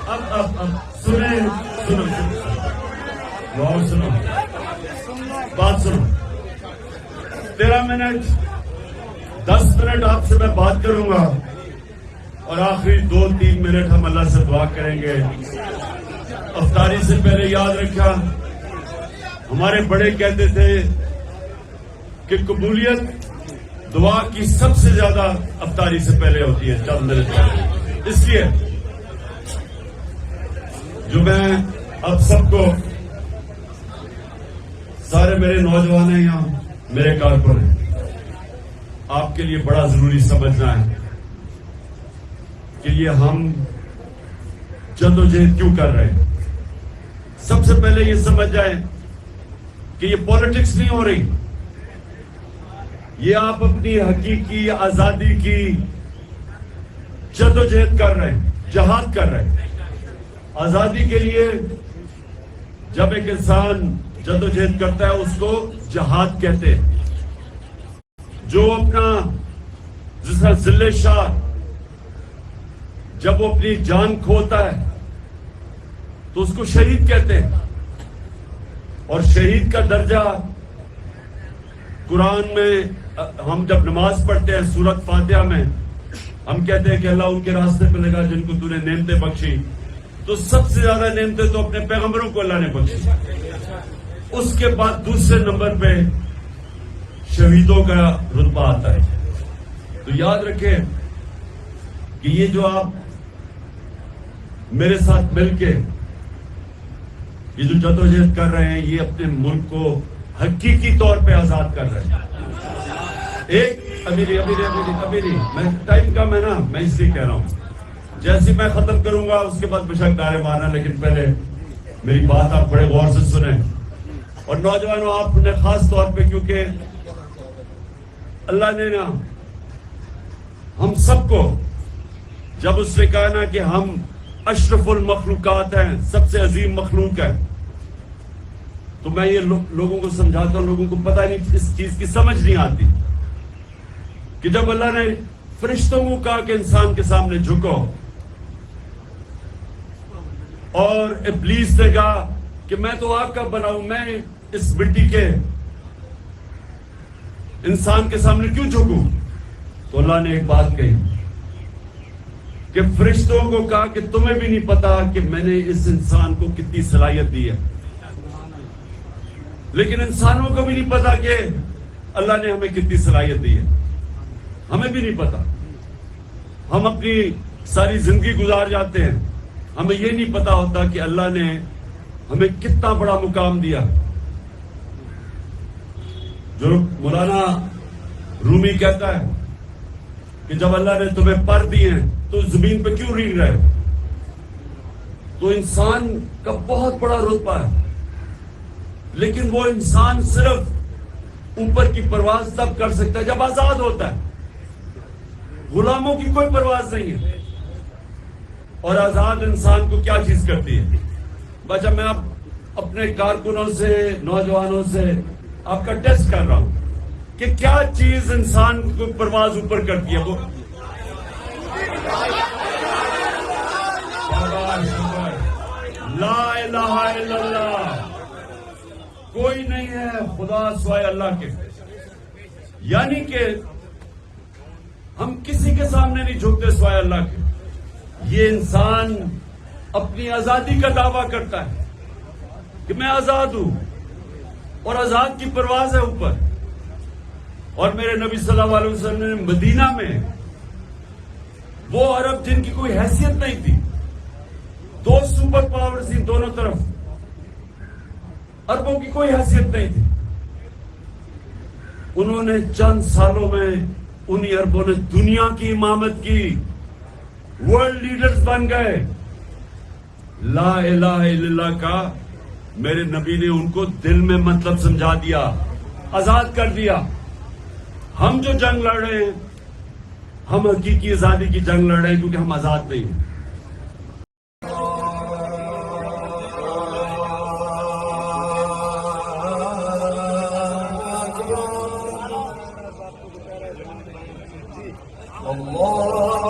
اب سنیں، سنو غور سنو، بات سنو. 13 منٹ 10 منٹ آپ سے میں بات کروں گا اور آخری 2-3 منٹ ہم اللہ سے دعا کریں گے. افطاری سے پہلے یاد رکھا، ہمارے بڑے کہتے تھے کہ قبولیت دعا کی سب سے زیادہ افطاری سے پہلے ہوتی ہے، چند منٹ پہلے. اس لیے جو میں اب سب کو، سارے میرے نوجوان ہیں یہاں، میرے کارکن ہیں، آپ کے لیے بڑا ضروری سمجھنا ہے کہ یہ ہم جدوجہد کیوں کر رہے ہیں. سب سے پہلے یہ سمجھ جائیں کہ یہ پالیٹکس نہیں ہو رہی، یہ آپ اپنی حقیقی آزادی کی جدوجہد کر رہے ہیں، جہاد کر رہے ہیں. آزادی کے لیے جب ایک انسان جدوجہد کرتا ہے اس کو جہاد کہتے ہیں. جو اپنا، جس طرح ذل شاہ جب وہ اپنی جان کھوتا ہے تو اس کو شہید کہتے ہیں. اور شہید کا درجہ قرآن میں ہم جب نماز پڑھتے ہیں سورۃ فاتحہ میں ہم کہتے ہیں کہ اللہ ان کے راستے پہ لگا جن کو تو نے نعمتیں بخشی. تو سب سے زیادہ نعمتیں تو اپنے پیغمبروں کو اللہ نے بخشی. اس کے بعد دوسرے نمبر پہ شہیدوں کا رتبہ آتا ہے. تو یاد رکھیں کہ یہ جو آپ میرے ساتھ مل کے یہ جو جدوجہد کر رہے ہیں، یہ اپنے ملک کو حقیقی طور پہ آزاد کر رہے ہیں. ایک ابھی میں ٹائم کم ہے نا، میں اس لیے کہہ رہا ہوں جیسے میں ختم کروں گا اس کے بعد بشک نعرے مارنا، لیکن پہلے میری بات آپ بڑے غور سے سنیں. اور نوجوانوں آپ نے خاص طور پہ، کیونکہ اللہ نے نا ہم سب کو، جب اس نے کہا نا کہ ہم اشرف المخلوقات ہیں، سب سے عظیم مخلوق ہے، تو میں یہ لوگوں کو سمجھاتا ہوں، لوگوں کو پتہ نہیں، اس چیز کی سمجھ نہیں آتی کہ جب اللہ نے فرشتوں کو کہا کہ انسان کے سامنے جھکو، اور ابلیس نے کہا کہ میں تو آگ کا بنا ہوں، میں اس مٹی کے انسان کے سامنے کیوں جھکوں؟ تو اللہ نے ایک بات کہی کہ فرشتوں کو کہا کہ تمہیں بھی نہیں پتا کہ میں نے اس انسان کو کتنی صلاحیت دی ہے. لیکن انسانوں کو بھی نہیں پتا کہ اللہ نے ہمیں کتنی صلاحیت دی ہے. ہمیں بھی نہیں پتا. ہم اپنی ساری زندگی گزار جاتے ہیں، ہمیں یہ نہیں پتا ہوتا کہ اللہ نے ہمیں کتنا بڑا مقام دیا. جو مولانا رومی کہتا ہے کہ جب اللہ نے تمہیں پر دیے ہیں تو زمین پہ کیوں رینگ رہے ہو؟ تو انسان کا بہت بڑا رتبہ ہے، لیکن وہ انسان صرف اوپر کی پرواز تب کر سکتا ہے جب آزاد ہوتا ہے. غلاموں کی کوئی پرواز نہیں ہے. اور آزاد انسان کو کیا چیز کرتی ہے؟ بچہ میں اب اپنے کارکنوں سے، نوجوانوں سے آپ کا ٹیسٹ کر رہا ہوں کہ کیا چیز انسان کو پرواز اوپر کرتی ہے. وہ لا الہ الا اللہ، کوئی نہیں ہے خدا سوائے اللہ کے. یعنی کہ ہم کسی کے سامنے نہیں جھکتے سوائے اللہ کے. یہ انسان اپنی آزادی کا دعویٰ کرتا ہے کہ میں آزاد ہوں، اور آزاد کی پرواز ہے اوپر. اور میرے نبی صلی اللہ علیہ وسلم نے مدینہ میں وہ عرب جن کی کوئی حیثیت نہیں تھی، 2 سپر پاور تھی دونوں طرف، عربوں کی کوئی حیثیت نہیں تھی. انہوں نے چند سالوں میں انہی عربوں نے دنیا کی امامت کی، ورلڈ لیڈرز بن گئے. لا الہ الا اللہ کا میرے نبی نے ان کو دل میں مطلب سمجھا دیا، آزاد کر دیا. ہم جو جنگ لڑ رہے ہیں، ہم حقیقی آزادی کی جنگ لڑ رہے ہیں کیونکہ ہم آزاد نہیں ہیں. اللہ